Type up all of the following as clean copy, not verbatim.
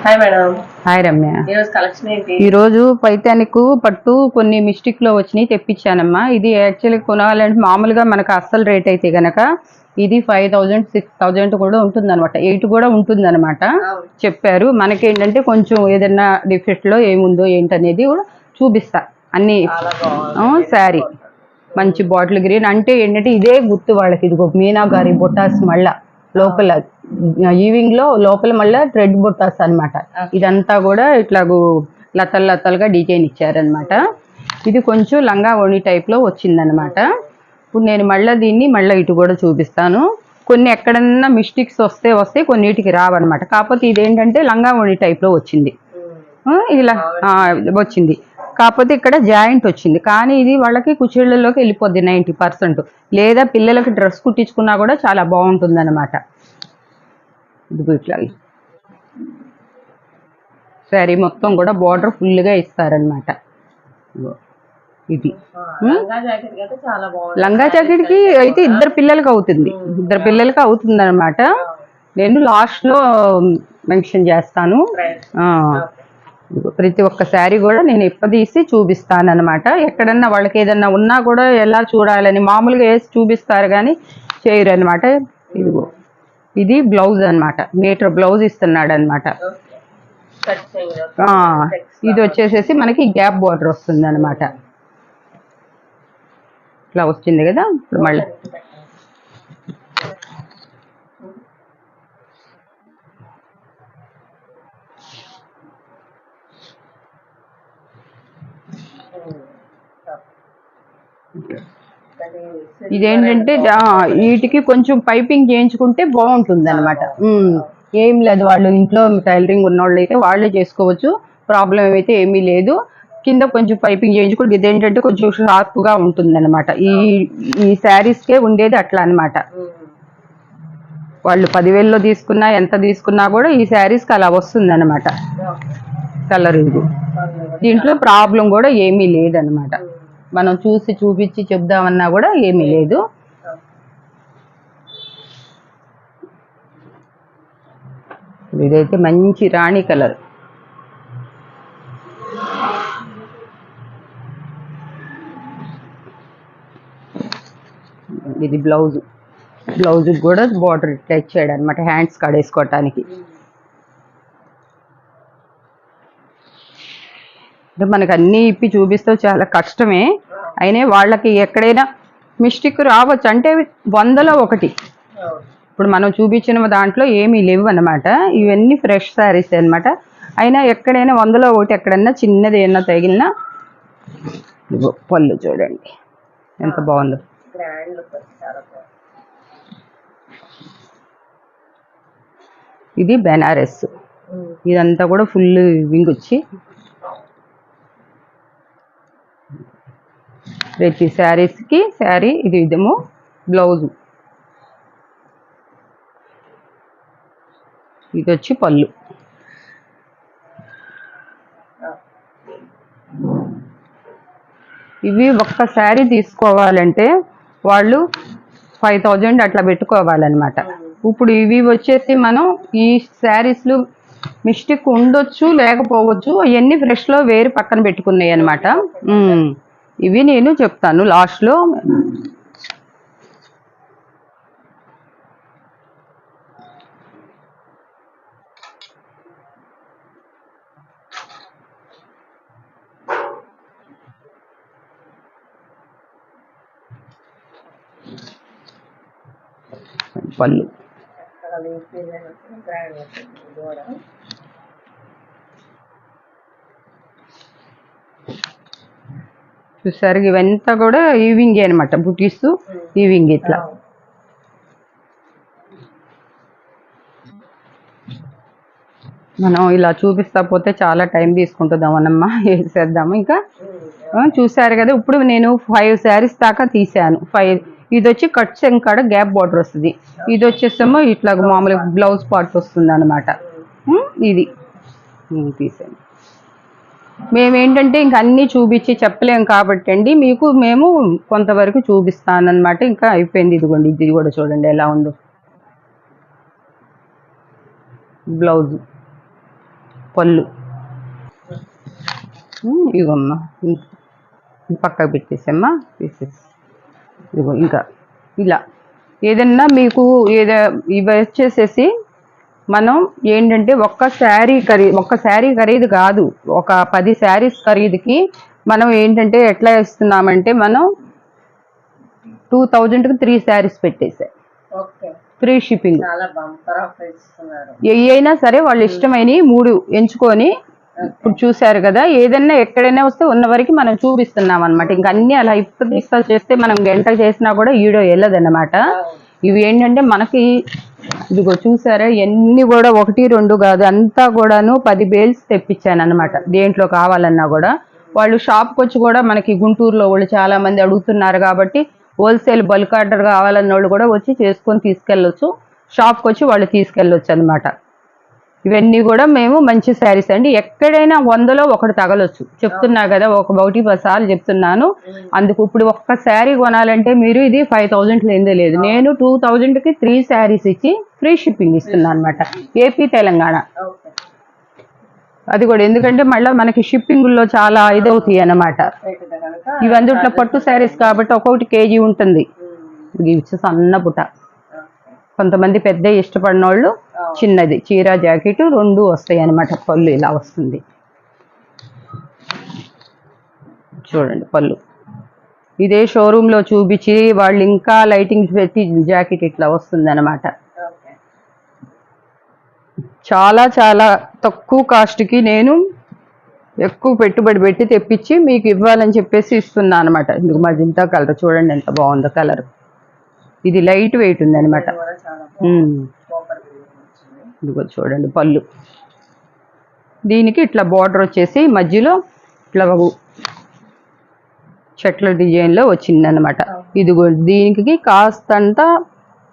Hi madam. Hi Ramya. ఈరోజు collection ఏంటి? ఈరోజు పైతానిక్ పట్టు కొన్ని మిస్టేక్ లో వచ్చినాయి తెప్పించానమ్మా. ఇది యాక్చువల్లీ కొనాలంటే మామూలుగా మనకు అస్సలు రేట్ అయితే గనక ఇది 5000 6000 కూడా ఉంటుందన్నమాట, 8 కూడా ఉంటుందన్నమాట చెప్పారు. మనకేంటంటే కొంచెం ఏదైనా డిఫెక్ట్ లో ఏముందో ఏంటనేది కూడా చూపిస్తా. అన్ని శారీ మంచి బాటిల్ గ్రీన్ అంటే ఏంటంటే ఇదే గుర్తు వాళ్ళకి. ఇదిగో మీనా గారి బొటాస్ మళ్ళా లోపల ఈవింగ్ లో లోపల మళ్ళీ థ్రెడ్ బొట్టాస్ అనమాట. ఇదంతా కూడా ఇట్లాగూ లతలు లతలుగా డిజైన్ ఇచ్చారనమాట. ఇది కొంచెం లంగా ఓణి టైప్ లో వచ్చిందనమాట. ఇప్పుడు నేను మళ్ళీ దీన్ని మళ్ళీ ఇటు కూడా చూపిస్తాను. కొన్ని ఎక్కడన్నా మిస్టేక్స్ వస్తే కొన్నిటికి రావన్నమాట. కాకపోతే ఇదేంటంటే లంగా ఓణి టైప్ లో వచ్చింది, ఇలా వచ్చింది. కాకపోతే ఇక్కడ జాయింట్ వచ్చింది, కానీ ఇది వాళ్ళకి కుచ్చిళ్ళలోకి వెళ్ళిపోద్ది 90%. లేదా పిల్లలకి డ్రెస్ కుట్టించుకున్నా కూడా చాలా బాగుంటుంది అనమాట. ఇదిగో ఇట్లా శారీ మొత్తం కూడా బార్డర్ ఫుల్గా ఇస్తారనమాట. ఇది లంగా జాకెట్కి అయితే ఇద్దరు పిల్లలకి అవుతుంది అనమాట. నేను లాస్ట్లో మెన్షన్ చేస్తాను. ప్రతి ఒక్క శారీ కూడా నేను ఇప్పదీసి చూపిస్తాను అనమాట. ఎక్కడన్నా వాళ్ళకి ఏదన్నా ఉన్నా కూడా ఎలా చూడాలని మామూలుగా వేసి చూపిస్తారు కానీ చేయరు అనమాట. ఇదిగో ఇది బ్లౌజ్ అనమాట, మీటర్ బ్లౌజ్ ఇస్తున్నాడు అనమాట. ఇది వచ్చేసేసి మనకి గ్యాప్ బార్డర్ వస్తుంది అనమాట. ఇట్లా వచ్చింది కదా. ఇప్పుడు మళ్ళీ ఇదేంటంటే వీటికి కొంచెం పైపింగ్ చేయించుకుంటే బాగుంటుంది అనమాట. ఏం లేదు, వాళ్ళు ఇంట్లో టైలరింగ్ ఉన్నవాళ్ళు అయితే వాళ్ళే చేసుకోవచ్చు, ప్రాబ్లం అయితే ఏమీ లేదు. కింద కొంచెం పైపింగ్ చేయించుకుంటే ఇదేంటంటే కొంచెం షార్ప్గా ఉంటుంది అనమాట. ఈ శారీస్కే ఉండేది అట్లా అనమాట. వాళ్ళు 10,000లో తీసుకున్నా ఎంత తీసుకున్నా కూడా ఈ శారీస్కి అలా వస్తుంది అనమాట కలర్. ఇది దీంట్లో ప్రాబ్లం కూడా ఏమీ లేదనమాట. మనం చూసి చూపించి చెప్దామన్నా కూడా ఏమీ లేదు. ఇదైతే మంచి రాణి కలర్. ఇది బ్లౌజ్ కూడా బార్డర్ టచ్ చేయడం అనమాట, హ్యాండ్స్ కడేసుకోవటానికి. మనకు అన్నీ ఇప్పి చూపిస్తే చాలా కష్టమే, అయినా వాళ్ళకి ఎక్కడైనా మిస్టేక్ రావచ్చు. అంటే 100లో 1. ఇప్పుడు మనం చూపించిన దాంట్లో ఏమీ లేవు అనమాట. ఇవన్నీ ఫ్రెష్ శారీస్ అనమాట. అయినా ఎక్కడైనా 100లో 1 ఎక్కడన్నా చిన్నది ఏమన్నా తగిలినా. పళ్ళు చూడండి ఎంత బాగుందో. ఇది బెనారస్. ఇదంతా కూడా ఫుల్ వింగ్ వచ్చి ప్రతి శారీస్కి శారీ ఇది ఇదేమో బ్లౌజు. ఇది వచ్చి పళ్ళు. ఇవి ఒక్క శారీ తీసుకోవాలంటే వాళ్ళు 5000 అట్లా పెట్టుకోవాలన్నమాట. ఇప్పుడు ఇవి వచ్చేసి మనం ఈ శారీస్లు మిస్టేక్ ఉండొచ్చు లేకపోవచ్చు, అవన్నీ ఫ్రెష్లో వేరు పక్కన పెట్టుకున్నాయి అనమాట. ఇవి నేను చెప్తాను లాస్ట్లో. పళ్ళు చూసారు, ఇవంతా కూడా ఈవింగ్ అనమాట, బుటీస్ ఈవింగ్. ఇట్లా మనం ఇలా చూపిస్తా పోతే చాలా టైం తీసుకుంటుందామన్నమ్మా. వేసేద్దాము ఇంకా. చూసారు కదా, ఇప్పుడు నేను 5 శారీస్ దాకా తీసాను. 5. ఇది వచ్చి కట్ కాడ గ్యాప్ బార్డర్ వస్తుంది. ఇది వచ్చేసేమో ఇట్లా మామూలుగా బ్లౌజ్ పార్ట్ వస్తుంది అనమాట. ఇది తీసాను. మేమేంటంటే ఇంక అన్నీ చూపించి చెప్పలేము కాబట్టి అండి, మీకు మేము కొంతవరకు చూపిస్తానన్నమాట. ఇంకా అయిపోయింది. ఇదిగోండి, ఇది కూడా చూడండి ఎలా ఉందో బ్లౌజ్. పళ్ళు ఇగమ్మా పక్కకు పెట్టేసమ్మా పీసెస్. ఇదిగో ఇంకా ఇలా ఏదన్నా మీకు ఇవి వచ్చేసేసి మనం ఏంటంటే ఒక్క శారీ ఖరీదు కాదు, ఒక 10 శారీస్ ఖరీదుకి మనం ఏంటంటే ఎట్లా ఇస్తున్నామంటే మనం 2000కి 3 శారీస్ పెట్టేసా, ఫ్రీ షిప్పింగ్. ఏ అయినా సరే వాళ్ళు ఇష్టమైన 3 ఎంచుకొని ఇప్పుడు చూసారు కదా, ఏదైనా ఎక్కడైనా వస్తే ఉన్న వరకు మనం చూపిస్తున్నాం అనమాట. ఇంకా అన్ని అలా ఇప్పుడు చేస్తే మనం గంట చేసినా కూడా వీడియో వెళ్ళదన్నమాట. ఇవి ఏంటంటే మనకి ఇదిగో చూసారా, ఎన్ని కూడా 1, 2 కాదు, అంతా కూడాను 10 బేల్స్ తెప్పించాను అనమాట. దేంట్లో కావాలన్నా కూడా వాళ్ళు షాప్కి వచ్చి కూడా మనకి గుంటూరులో వాళ్ళు చాలా మంది అడుగుతున్నారు కాబట్టి హోల్సేల్ బల్క్ ఆర్డర్ కావాలన్న వాళ్ళు కూడా వచ్చి చేసుకొని తీసుకెళ్ళొచ్చు, షాప్కి వచ్చి వాళ్ళు తీసుకెళ్ళొచ్చు అనమాట. ఇవన్నీ కూడా మేము మంచి శారీస్ అండి. ఎక్కడైనా 100లో 1 తగలొచ్చు, చెప్తున్నా కదా, 1 సార్లు చెప్తున్నాను. అందుకు ఇప్పుడు ఒక్క శారీ కొనాలంటే మీరు ఇది 5000 లేదే లేదు. నేను 2000కి 3 శారీస్ ఇచ్చి ఫ్రీ షిప్పింగ్ ఇస్తున్నాను అనమాట, ఏపీ తెలంగాణ. అది కూడా ఎందుకంటే మళ్ళీ మనకి షిప్పింగ్లో చాలా ఇదవుతాయి అన్నమాట. ఇవి అందుట్లో పట్టు శారీస్ కాబట్టి ఒక్కొక్కటి కేజీ ఉంటుంది. ఇది సన్న పుట, కొంతమంది పెద్ద ఇష్టపడిన వాళ్ళు చిన్నది చీర జాకెట్ 2 వస్తాయి అన్నమాట. పళ్ళు ఇలా వస్తుంది చూడండి. పళ్ళు ఇదే షోరూంలో చూపించి వాళ్ళు ఇంకా లైటింగ్ పెట్టి జాకెట్ ఇట్లా వస్తుంది అన్నమాట. చాలా చాలా తక్కువ కాస్ట్కి నేను ఎక్కువ పెట్టుబడి పెట్టి తెప్పించి మీకు ఇవ్వాలని చెప్పేసి ఇస్తున్నాను అనమాట. ఇందుకు మజంతా కలర్ చూడండి ఎంత బాగుందో కలర్. ఇది లైట్ వెయిట్ ఉంది అనమాట. ఇదిగో చూడండి పళ్ళు. దీనికి ఇట్లా బార్డర్ వచ్చేసి మధ్యలో ఇట్లా చెట్ల డిజైన్లో వచ్చింది అనమాట. ఇదిగో దీనికి కాస్తంత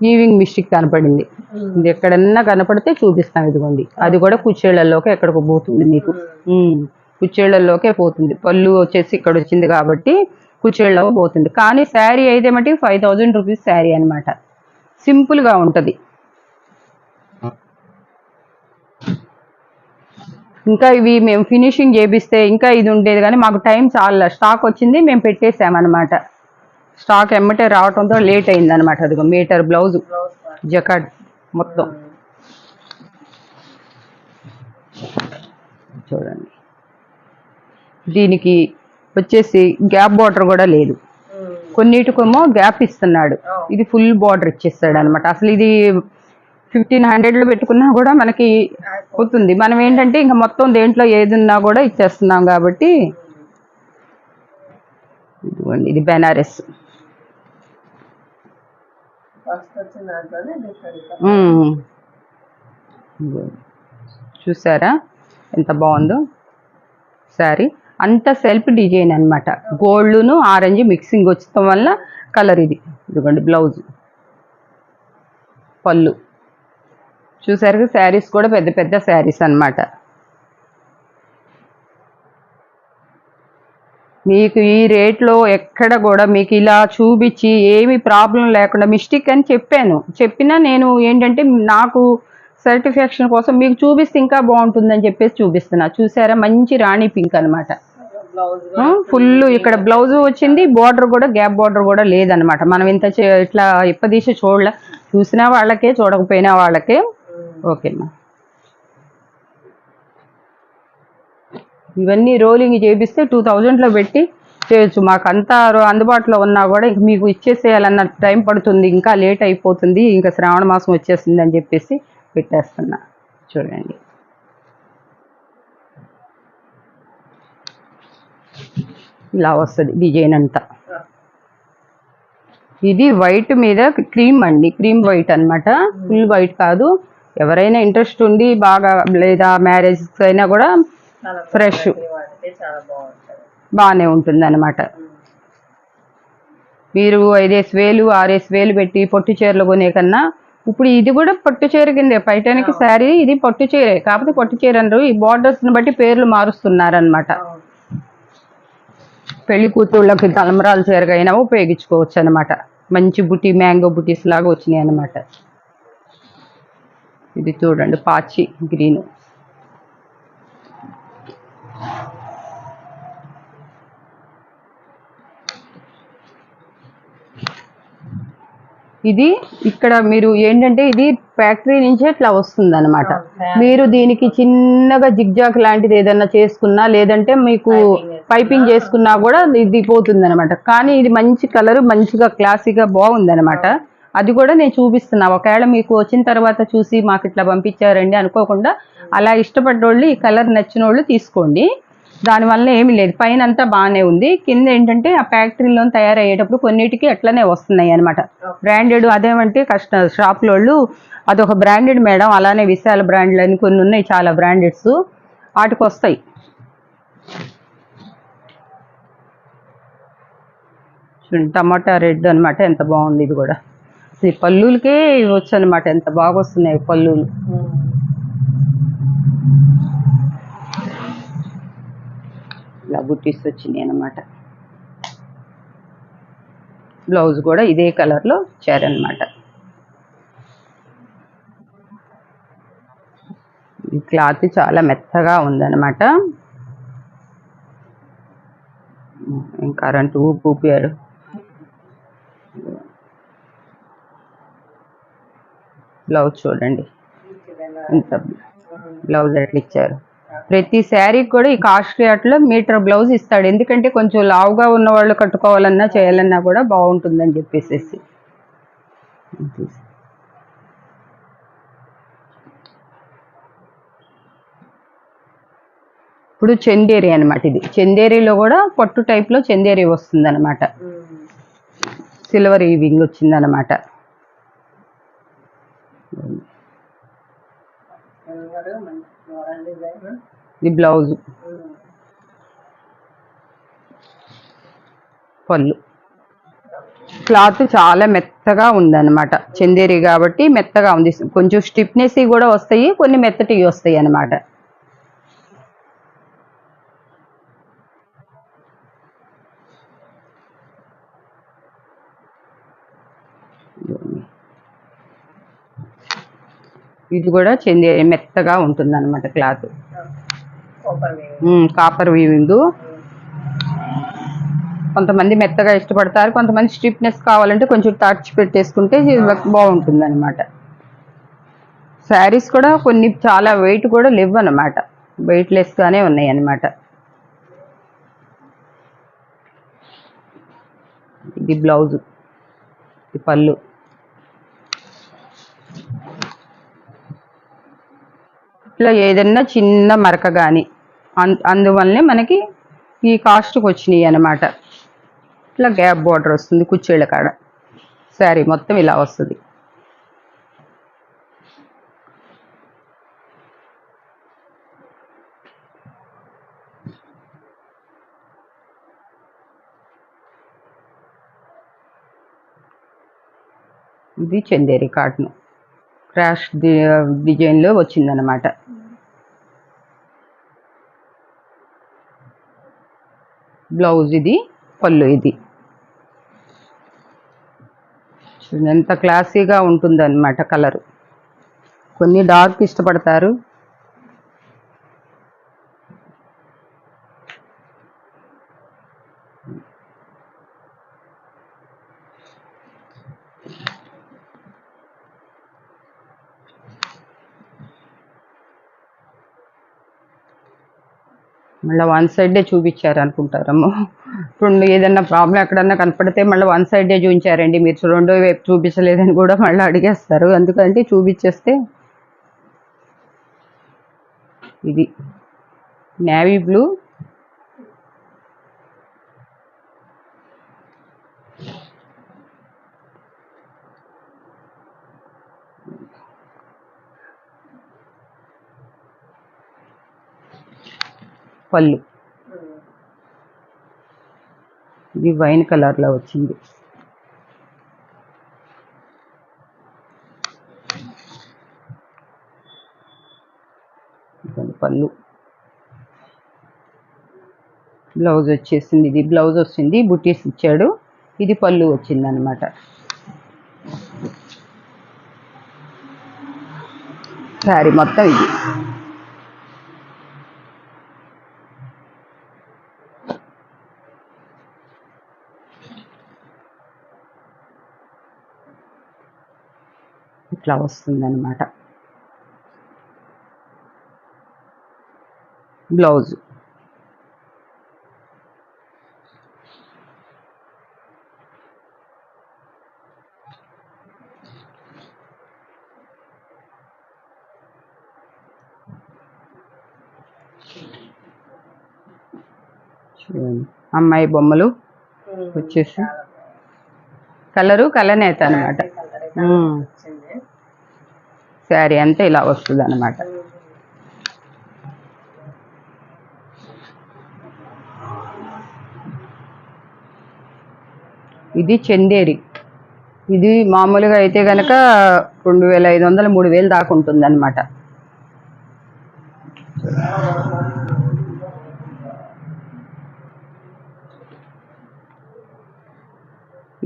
ఈవింగ్ మిస్టేక్ కనపడింది. ఇది ఎక్కడన్నా కనపడితే చూపిస్తాం. ఇదిగోండి, అది కూడా కుచ్చేళ్లలోకి ఎక్కడికి పోతుంది, మీకు కుచ్చేళ్లలోకే పోతుంది. పళ్ళు వచ్చేసి ఇక్కడ వచ్చింది కాబట్టి కుచ్చేళ్ళలో పోతుంది. కానీ శారీ అయితే మట్టి 5000 రూపీస్ శారీ అనమాట. సింపుల్గా ఉంటుంది. ఇంకా ఇవి మేము ఫినిషింగ్ చేపిస్తే ఇంకా ఇది ఉండేది, కానీ మాకు టైం చాలా స్టాక్ వచ్చింది, మేము పెట్టేసామన్నమాట. స్టాక్ ఎమ్మటే రావడంతో లేట్ అయింది అనమాట. అదిగో మీటర్ బ్లౌజ్ జకాట్ మొత్తం చూడండి. దీనికి వచ్చేసి గ్యాప్ బార్డర్ కూడా లేదు, కొన్నిటికేమో గ్యాప్ ఇస్తున్నాడు. ఇది ఫుల్ బార్డర్ ఇచ్చేస్తాడు అనమాట. అసలు ఇది 1500లో పెట్టుకున్నా కూడా మనకి అవుతుంది. మనం ఏంటంటే ఇంకా మొత్తం దేంట్లో ఏదున్నా కూడా ఇచ్చేస్తున్నాం కాబట్టి. ఇదిగోండి, ఇది బెనారస్. చూసారా ఎంత బాగుందో శారీ. అంత సెల్ఫ్ డిజైన్ అనమాట. గోల్డ్ను ఆరెంజ్ మిక్సింగ్ వచ్చడం వల్ల కలర్ ఇది. ఇదిగోండి బ్లౌజ్, పళ్ళు చూసారు. శారీస్ కూడా పెద్ద పెద్ద శారీస్ అనమాట. మీకు ఈ రేట్లో ఎక్కడ కూడా మీకు ఇలా చూపించి ఏమి ప్రాబ్లం లేకుండా మిస్టేక్ అని చెప్పినా నేను ఏంటంటే నాకు సాటిస్ఫాక్షన్ కోసం మీకు చూపిస్తే ఇంకా బాగుంటుందని చెప్పేసి చూపిస్తున్నా. చూసారా, మంచి రాణి పింక్ అనమాట. ఫుల్ ఇక్కడ బ్లౌజ్ వచ్చింది, బార్డర్ కూడా గ్యాప్ బార్డర్ కూడా లేదనమాట. మనం ఇంత ఇట్లా ఇప్పదీసి చూసినా వాళ్ళకే చూడకపోయినా వాళ్ళకే ఓకేమ్మా. ఇవన్నీ రోలింగ్ చేపిస్తే 2000లో పెట్టి చేయొచ్చు. మాకు అంతా అందుబాటులో ఉన్నా కూడా ఇంక మీకు ఇచ్చేసేయాలన్న టైం పడుతుంది, ఇంకా లేట్ అయిపోతుంది, ఇంకా శ్రావణ మాసం వచ్చేసింది అని చెప్పేసి పెట్టేస్తున్నా. చూడండి, ఇలా వస్తుంది డిజైన్ అంతా. ఇది వైట్ మీద క్రీమ్ అండి, క్రీమ్ వైట్ అనమాట. ఫుల్ వైట్ కాదు. ఎవరైనా ఇంట్రెస్ట్ ఉండి బాగా లేదా మ్యారేజ్ అయినా కూడా ఫ్రెష్ బాగానే ఉంటుంది అనమాట. మీరు 5000 6000 పెట్టి పొట్టు చీరలు కొనే కన్నా ఇప్పుడు ఇది కూడా పట్టు చీర కిందే. పైటానికి శారీ ఇది పట్టు చీరే, కాకపోతే పట్టు చీర అనరు. ఈ బార్డర్స్ని బట్టి పేర్లు మారుస్తున్నారనమాట. పెళ్లి కూతుళ్ళకి తలంబరాల చీరగా అయినా ఉపయోగించుకోవచ్చు అనమాట. మంచి బుటీ మ్యాంగో బుటీస్ లాగా వచ్చినాయి అనమాట. ఇది చూడండి, పాచి గ్రీన్. ఇది ఇక్కడ మీరు ఏంటంటే ఇది ఫ్యాక్టరీ నుంచే ఇట్లా వస్తుంది అనమాట. మీరు దీనికి చిన్నగా జిగ్జాగ్ లాంటిది ఏదన్నా చేసుకున్నా లేదంటే మీకు పైపింగ్ చేసుకున్నా కూడా ఇది పోతుంది అనమాట. కానీ ఇది మంచి కలర్, మంచిగా క్లాసీగా బాగుంది అనమాట. అది కూడా నేను చూపిస్తున్నా. ఒకవేళ మీకు వచ్చిన తర్వాత చూసి మాకు ఇట్లా పంపించారండి అనుకోకుండా, అలా ఇష్టపడ్డోళ్ళు ఈ కలర్ నచ్చిన వాళ్ళు తీసుకోండి. దానివల్ల ఏమీ లేదు, పైన అంతా బాగానే ఉంది. కింద ఏంటంటే ఆ ఫ్యాక్టరీలో తయారయ్యేటప్పుడు కొన్నిటికి అట్లనే వస్తున్నాయి అనమాట. బ్రాండెడ్ అదేమంటే షాప్లో వాళ్ళు అదొక బ్రాండెడ్ మేడం, అలానే విశాల బ్రాండ్లు అని కొన్ని ఉన్నాయి, చాలా బ్రాండెడ్స్ వాటికి వస్తాయి. టమాటా రెడ్ అనమాట, ఎంత బాగుంది ఇది కూడా. ఈ పళ్ళులకే వచ్చు అనమాట, ఎంత బాగా వస్తున్నాయి పళ్ళులు. ఇలా బుట్టీస్ వచ్చినాయి అనమాట. బ్లౌజ్ కూడా ఇదే కలర్లో ఇచ్చారనమాట. ఈ క్లాత్ చాలా మెత్తగా ఉందన్నమాట. కరెంట్ ఊపారు. బ్లౌజ్ చూడండి ఇంత బ్లౌజ్ ఎట్లా ఇచ్చారు. ప్రతి శారీకి కూడా ఈ కాస్ట్లీ అట్లా మీటర్ బ్లౌజ్ ఇస్తాడు. ఎందుకంటే కొంచెం లావుగా ఉన్న వాళ్ళు కట్టుకోవాలన్నా చేయాలన్నా కూడా బాగుంటుందని చెప్పేసి. ఇప్పుడు చందేరి అనమాట. ఇది చందేరిలో కూడా పట్టు టైప్లో చందేరి వస్తుంది అనమాట. సిల్వర్ వీవింగ్ వచ్చిందనమాట. ఇది బ్లౌజ్, పళ్ళు. క్లాత్ చాలా మెత్తగా ఉందన్నమాట. చందేరి కాబట్టి మెత్తగా ఉంది. కొంచెం స్టిఫ్నెస్ కూడా వస్తాయి, కొన్ని మెత్తటివి వస్తాయి అన్నమాట. ఇది కూడా చందేరి మెత్తగా ఉంటుంది అనమాట క్లాత్. Copper weaving. కొంతమంది మెత్తగా ఇష్టపడతారు, కొంతమంది స్టిఫ్నెస్ కావాలంటే కొంచెం టచ్ పెట్టేసుకుంటే బాగుంటుంది అనమాట. శారీస్ కూడా కొన్ని చాలా వెయిట్ కూడా లేవు అనమాట, వెయిట్లెస్ గానే ఉన్నాయి అనమాట. ఇది బ్లౌజ్, ఇది పళ్ళు. ఇట్లా ఏదన్నా చిన్న మరక కానీ అందువల్లనే మనకి ఈ కాస్ట్కి వచ్చినాయి అనమాట. ఇట్లా గ్యాప్ బార్డర్ వస్తుంది కుచ్చేళ్ళ కాడ. శారీ మొత్తం ఇలా వస్తుంది. ఇది చందేరి కాటన్ క్రాష్ డిజైన్లో వచ్చిందనమాట. బ్లౌజ్ ఇది, పళ్ళు ఇది. ఎంత క్లాసీగా ఉంటుందన్నమాట కలరు. కొన్ని డార్క్ ఇష్టపడతారు. మళ్ళీ వన్ సైడే చూపించారు అనుకుంటారమ్మో. ఇప్పుడు ఏదన్నా ప్రాబ్లం ఎక్కడన్నా కనపడితే మళ్ళీ వన్ సైడే చూపించారండి మీరు, రెండో వైపు చూపించలేదని కూడా మళ్ళీ అడిగేస్తారు. ఎందుకంటే చూపించేస్తే. ఇది నేవీ బ్లూ, పళ్ళు. ఇది వైన్ కలర్లో వచ్చింది. పళ్ళు. బ్లౌజ్ వచ్చేసింది. ఇది బ్లౌజ్ వచ్చింది, బుటీస్ ఇచ్చాడు. ఇది పళ్ళు వచ్చింది అనమాట. శారీ మొత్తం ఇది. ఇట్లా వస్తుంది అనమాట బ్లౌజ్. చూడండి అమ్మాయి బొమ్మలు వచ్చేసి కలనేత అనమాట. శారీ అంతా ఇలా వస్తుంది అనమాట. ఇది చందేరి. ఇది మామూలుగా అయితే కనుక 2500 3000 దాకా ఉంటుంది అనమాట.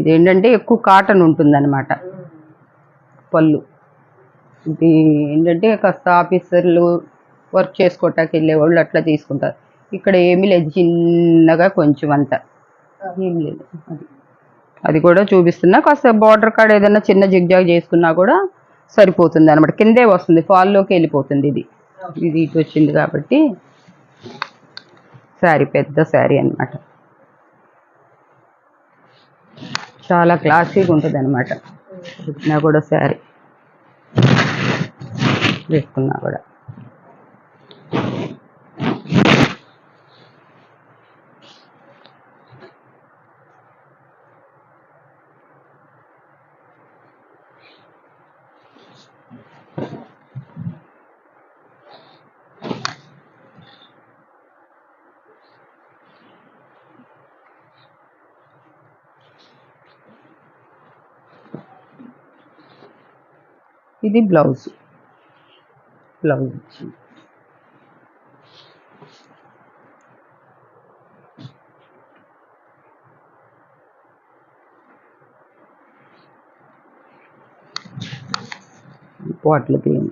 ఇదేంటంటే ఎక్కువ కాటన్ ఉంటుంది అనమాట పళ్ళు. ఇది ఏంటంటే కాస్త ఆఫీసర్లు వర్క్ చేసుకోవటానికి వెళ్ళేవాళ్ళు అట్లా తీసుకుంటారు. ఇక్కడ ఏమీ లేదు, చిన్నగా కొంచెం అంతా ఏం లేదు. అది కూడా చూపిస్తున్నా. కాస్త బార్డర్ కాడ ఏదైనా చిన్న జిగ్జాగ్ చేసుకున్నా కూడా సరిపోతుంది అనమాట. కిందే వస్తుంది, ఫాల్లోకి వెళ్ళిపోతుంది. ఇది ఇటు వచ్చింది కాబట్టి శారీ పెద్ద శారీ అనమాట. చాలా క్లాసీగా ఉంటుంది అనమాట. పెట్టినా కూడా శారీ వేసుకున్నా కూడా. ఇది బ్లౌజ్ వచ్చింది. బాటిల్ గ్రీన్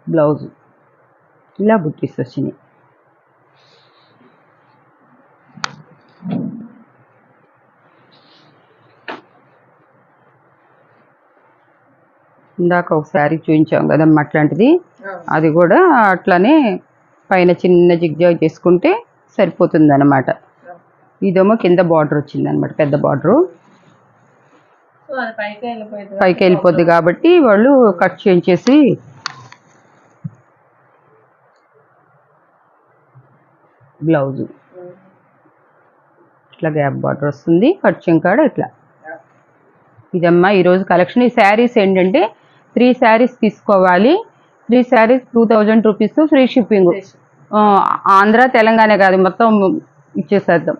బ్లౌజ్ ఇలా బుట్టీస్ వచ్చినాయి. ఇందాక ఒక శారీ చూపించాం కదమ్మా అట్లాంటిది. అది కూడా అట్లానే పైన చిన్న జిగ్జాగ్ చేసుకుంటే సరిపోతుంది అనమాట. ఇదేమో కింద బార్డర్ వచ్చింది అనమాట, పెద్ద బార్డరు. పైకి వెళ్ళిపోద్ది కాబట్టి వాళ్ళు కట్ చేయించేసి బ్లౌజ్ ఇట్లా గ్యాప్ బార్డర్ వస్తుంది, కట్ చేయింకాడ ఇట్లా. ఇదమ్మా ఈరోజు కలెక్షన్. ఈ శారీస్ ఏంటంటే 3 శారీస్ తీసుకోవాలి. 3 saris 2000 rupees, free shipping. Andhra Telangana కాదు, మొత్తం ఇచ్చేసేద్దాం.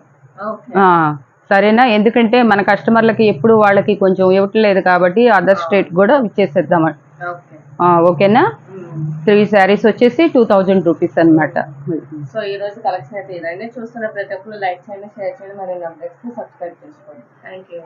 సరేనా? ఎందుకంటే మన కస్టమర్లకి ఎప్పుడు వాళ్ళకి కొంచెం ఇవ్వట్లేదు కాబట్టి అదర్ స్టేట్ కూడా ఇచ్చేసేద్దాం. ఓకేనా? 3 శారీస్ వచ్చేసి 2000 రూపీస్ అనమాట. సో ఈ రోజు కలెక్షన్ అయితే ఇదండి. చూస్తున్న ప్రతి ఒక్కరు లైక్ చేయండి, షేర్ చేయండి, మరియు సబ్స్క్రైబ్ చేసుకోండి. Thank you.